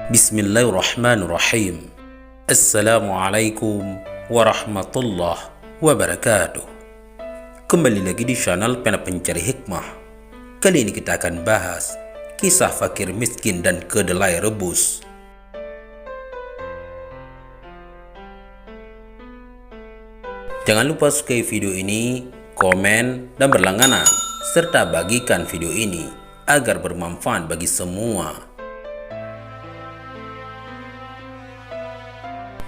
Bismillahirrahmanirrahim. Assalamualaikum warahmatullahi wabarakatuh. Kembali lagi di channel Pena Pencari Hikmah. Kali ini kita akan bahas kisah fakir miskin dan kedelai rebus. Jangan lupa sukai video ini, komen, dan berlangganan, serta bagikan video ini agar bermanfaat bagi semua.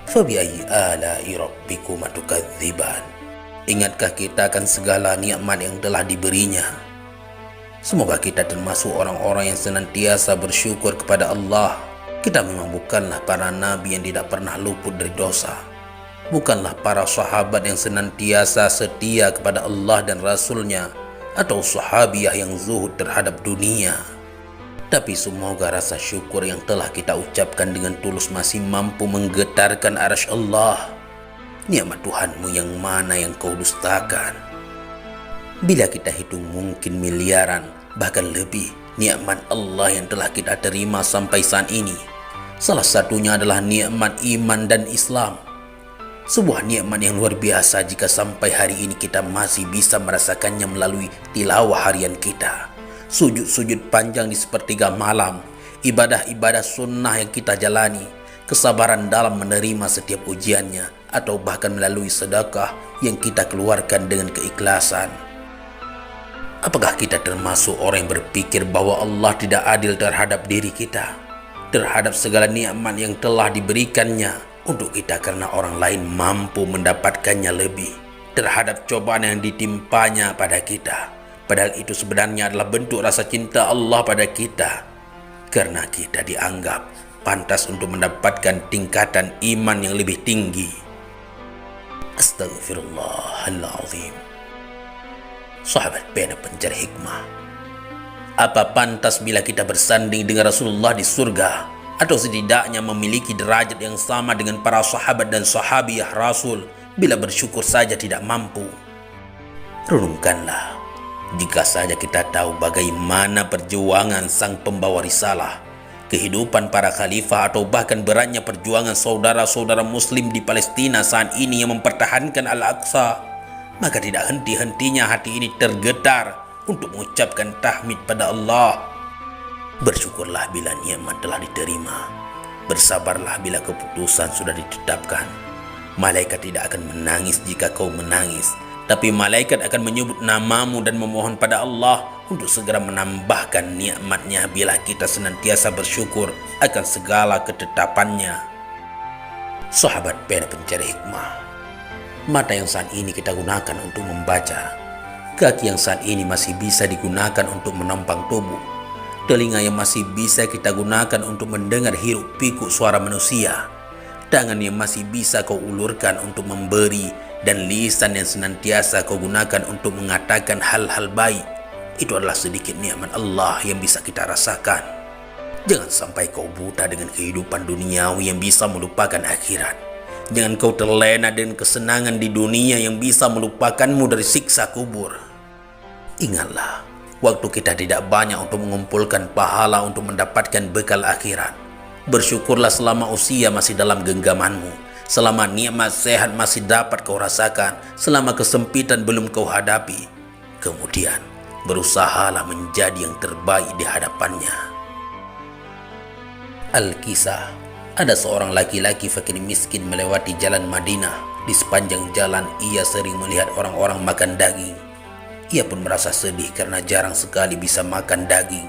Fabi'ayyi ala'i rabbikuma tukadziban. Ingatkah kita akan segala nikmat yang telah diberinya? Semoga kita termasuk orang-orang yang senantiasa bersyukur kepada Allah. Kita memang bukanlah para nabi yang tidak pernah luput dari dosa. Bukanlah para sahabat yang senantiasa setia kepada Allah dan Rasulnya, atau sahabiah yang zuhud terhadap dunia. Tapi semoga rasa syukur yang telah kita ucapkan dengan tulus masih mampu menggetarkan arsy Allah. Nikmat Tuhanmu yang mana yang kau dustakan? Bila kita hitung mungkin miliaran, bahkan lebih, nikmat Allah yang telah kita terima sampai saat ini. Salah satunya adalah nikmat iman dan Islam. Sebuah nikmat yang luar biasa jika sampai hari ini kita masih bisa merasakannya melalui tilawah harian kita, sujud-sujud panjang di sepertiga malam, ibadah-ibadah sunnah yang kita jalani, kesabaran dalam menerima setiap ujiannya, atau bahkan melalui sedekah yang kita keluarkan dengan keikhlasan. Apakah kita termasuk orang yang berpikir bahwa Allah tidak adil terhadap diri kita, terhadap segala nikmat yang telah diberikannya untuk kita karena orang lain mampu mendapatkannya lebih, terhadap cobaan yang ditimpanya pada kita? Padahal itu sebenarnya adalah bentuk rasa cinta Allah pada kita, karena kita dianggap pantas untuk mendapatkan tingkatan iman yang lebih tinggi. Astagfirullahaladzim. Sahabat Pena Pencari Hikmah, apa pantas bila kita bersanding dengan Rasulullah di surga, atau setidaknya memiliki derajat yang sama dengan para sahabat dan sahabiah Rasul, bila bersyukur saja tidak mampu? Renungkanlah. Jika saja kita tahu bagaimana perjuangan sang pembawa risalah, kehidupan para khalifah, atau bahkan beratnya perjuangan saudara-saudara muslim di Palestina saat ini yang mempertahankan Al-Aqsa, maka tidak henti-hentinya hati ini tergetar untuk mengucapkan tahmid pada Allah. Bersyukurlah bila nikmat telah diterima. Bersabarlah bila keputusan sudah ditetapkan. Malaikat tidak akan menangis jika kau menangis, tapi malaikat akan menyebut namamu dan memohon pada Allah untuk segera menambahkan nikmatnya bila kita senantiasa bersyukur akan segala ketetapannya. Sahabat Pena Pencari Hikmah, mata yang saat ini kita gunakan untuk membaca, kaki yang saat ini masih bisa digunakan untuk menopang tubuh, telinga yang masih bisa kita gunakan untuk mendengar hiruk pikuk suara manusia, tangan yang masih bisa kau ulurkan untuk memberi, dan lisan yang senantiasa kau gunakan untuk mengatakan hal-hal baik. Itu adalah sedikit nikmat Allah yang bisa kita rasakan. Jangan sampai kau buta dengan kehidupan duniawi yang bisa melupakan akhirat. Jangan kau terlena dengan kesenangan di dunia yang bisa melupakanmu dari siksa kubur. Ingatlah, waktu kita tidak banyak untuk mengumpulkan pahala untuk mendapatkan bekal akhirat. Bersyukurlah selama usia masih dalam genggamanmu, selama nikmat sehat masih dapat kau rasakan, selama kesempitan belum kau hadapi. Kemudian berusahalah menjadi yang terbaik di hadapannya. Al-Kisah, ada seorang laki-laki fakir miskin melewati jalan Madinah. Di sepanjang jalan ia sering melihat orang-orang makan daging. Ia pun merasa sedih karena jarang sekali bisa makan daging.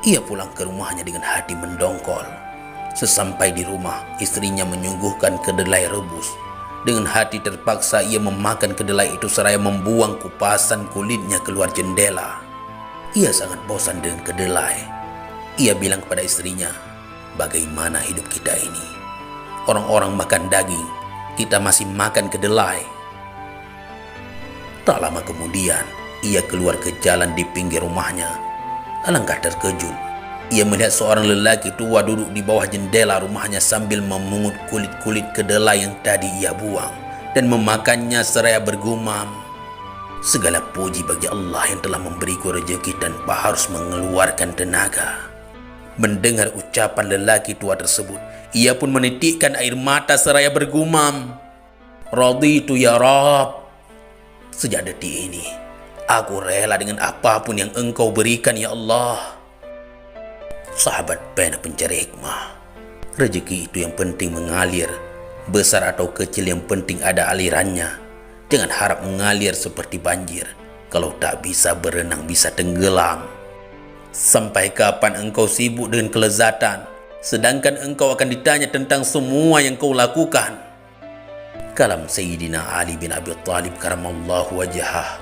Ia pulang ke rumahnya dengan hati mendongkol. Sesampai di rumah, istrinya menyuguhkan kedelai rebus. Dengan hati terpaksa ia memakan kedelai itu seraya membuang kupasan kulitnya keluar jendela. Ia sangat bosan dengan kedelai. Ia bilang kepada istrinya, "Bagaimana hidup kita ini? Orang-orang makan daging, kita masih makan kedelai." Tak lama kemudian, ia keluar ke jalan di pinggir rumahnya. Alangkah terkejut ia melihat seorang lelaki tua duduk di bawah jendela rumahnya sambil memungut kulit-kulit kedelai yang tadi ia buang dan memakannya seraya bergumam, "Segala puji bagi Allah yang telah memberiku rezeki tanpa harus mengeluarkan tenaga." Mendengar ucapan lelaki tua tersebut, ia pun menitikkan air mata seraya bergumam, "Raditu ya Rabb. Sejak detik ini, aku rela dengan apapun yang Engkau berikan ya Allah." Sahabat pena pencari hikmah, rezeki itu yang penting mengalir, besar atau kecil yang penting ada alirannya. Jangan harap mengalir seperti banjir, kalau tak bisa berenang bisa tenggelam. Sampai kapan engkau sibuk dengan kelezatan, sedangkan engkau akan ditanya tentang semua yang kau lakukan? Kalam Sayyidina Ali bin Abi Thalib karamallahu wajhah.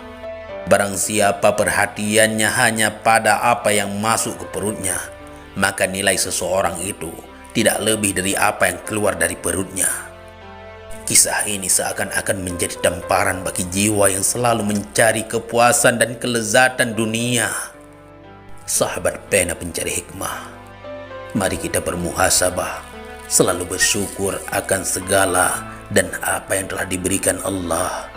Barang siapa perhatiannya hanya pada apa yang masuk ke perutnya, maka nilai seseorang itu tidak lebih dari apa yang keluar dari perutnya. Kisah ini seakan-akan menjadi tamparan bagi jiwa yang selalu mencari kepuasan dan kelezatan dunia. Sahabat pena pencari hikmah, mari kita bermuhasabah, selalu bersyukur akan segala dan apa yang telah diberikan Allah.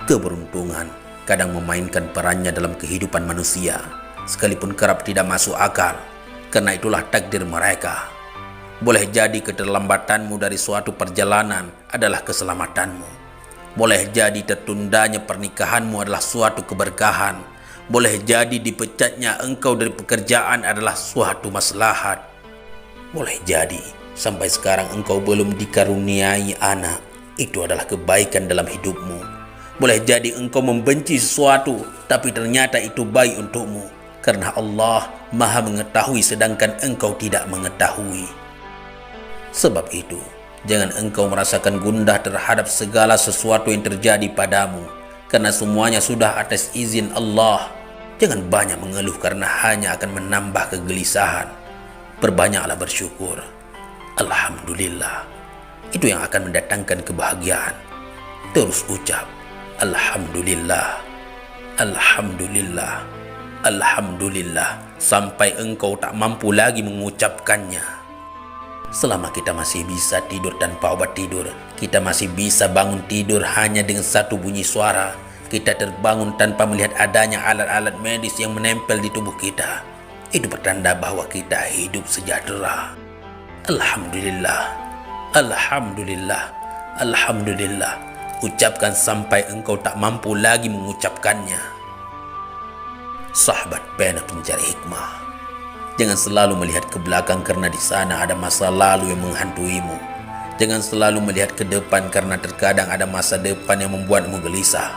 Keberuntungan kadang memainkan perannya dalam kehidupan manusia, sekalipun kerap tidak masuk akal, karena itulah takdir mereka. Boleh jadi keterlambatanmu dari suatu perjalanan adalah keselamatanmu. Boleh jadi tertundanya pernikahanmu adalah suatu keberkahan. Boleh jadi dipecatnya engkau dari pekerjaan adalah suatu maslahat. Boleh jadi sampai sekarang engkau belum dikaruniai anak, itu adalah kebaikan dalam hidupmu. Boleh jadi engkau membenci sesuatu, tapi ternyata itu baik untukmu, karena Allah Maha mengetahui sedangkan engkau tidak mengetahui. Sebab itu, jangan engkau merasakan gundah terhadap segala sesuatu yang terjadi padamu, karena semuanya sudah atas izin Allah. Jangan banyak mengeluh karena hanya akan menambah kegelisahan. Perbanyaklah bersyukur. Alhamdulillah. Itu yang akan mendatangkan kebahagiaan. Terus ucap, Alhamdulillah, Alhamdulillah, Alhamdulillah, sampai engkau tak mampu lagi mengucapkannya. Selama kita masih bisa tidur tanpa obat tidur, kita masih bisa bangun tidur hanya dengan satu bunyi suara, kita terbangun tanpa melihat adanya alat-alat medis yang menempel di tubuh kita, itu pertanda bahwa kita hidup sejahtera. Alhamdulillah, Alhamdulillah, Alhamdulillah. Ucapkan sampai engkau tak mampu lagi mengucapkannya. Sahabat pena pencari hikmah, jangan selalu melihat ke belakang karena di sana ada masa lalu yang menghantuimu. Jangan selalu melihat ke depan karena terkadang ada masa depan yang membuatmu gelisah.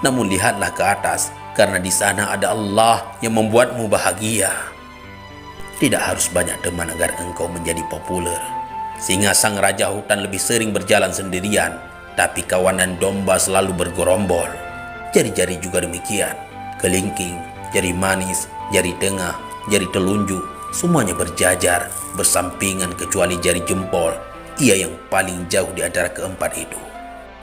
Namun lihatlah ke atas, karena di sana ada Allah yang membuatmu bahagia. Tidak harus banyak teman agar engkau menjadi populer, sehingga sang raja hutan lebih sering berjalan sendirian, tapi kawanan domba selalu bergerombol. Jari-jari juga demikian, kelingking, jari manis, jari tengah, jari telunjuk, semuanya berjajar, bersampingan kecuali jari jempol, ia yang paling jauh di antara keempat itu.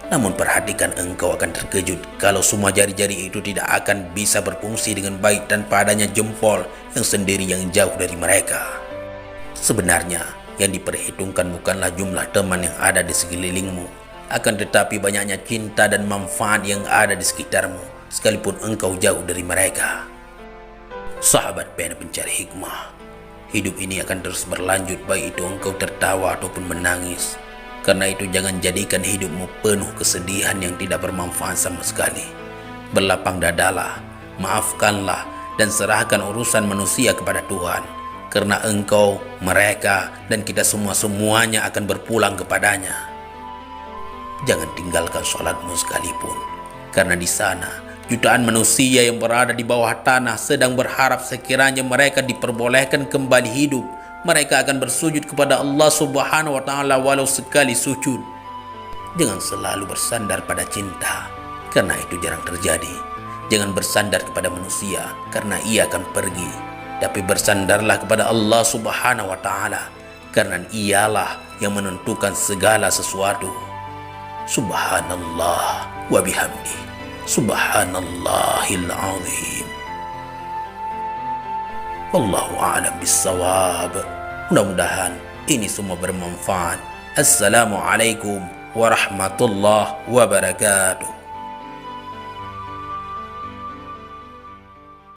Namun perhatikan, engkau akan terkejut kalau semua jari-jari itu tidak akan bisa berfungsi dengan baik tanpa adanya jempol yang sendiri yang jauh dari mereka. Sebenarnya yang diperhitungkan bukanlah jumlah teman yang ada di sekelilingmu, akan tetapi banyaknya cinta dan manfaat yang ada di sekitarmu, sekalipun engkau jauh dari mereka. Sahabat pena pencari hikmah, hidup ini akan terus berlanjut baik itu engkau tertawa ataupun menangis. Karena itu jangan jadikan hidupmu penuh kesedihan yang tidak bermanfaat sama sekali. Berlapang dadalah, maafkanlah, dan serahkan urusan manusia kepada Tuhan. Karena engkau, mereka, dan kita semuanya akan berpulang kepadanya. Jangan tinggalkan sholatmu sekalipun. Karena di sana, jutaan manusia yang berada di bawah tanah sedang berharap sekiranya mereka diperbolehkan kembali hidup. Mereka akan bersujud kepada Allah Subhanahu wa Ta'ala walau sekali sujud. Jangan selalu bersandar pada cinta, karena itu jarang terjadi. Jangan bersandar kepada manusia, karena ia akan pergi. Tapi bersandarlah kepada Allah Subhanahu wa Ta'ala, karena ialah yang menentukan segala sesuatu. Subhanallah wa bihamdi. Subhanallahil azim. Wallahu a'lam bissawab. Mudah-mudahan ini semua bermanfaat. Assalamualaikum warahmatullahi wabarakatuh.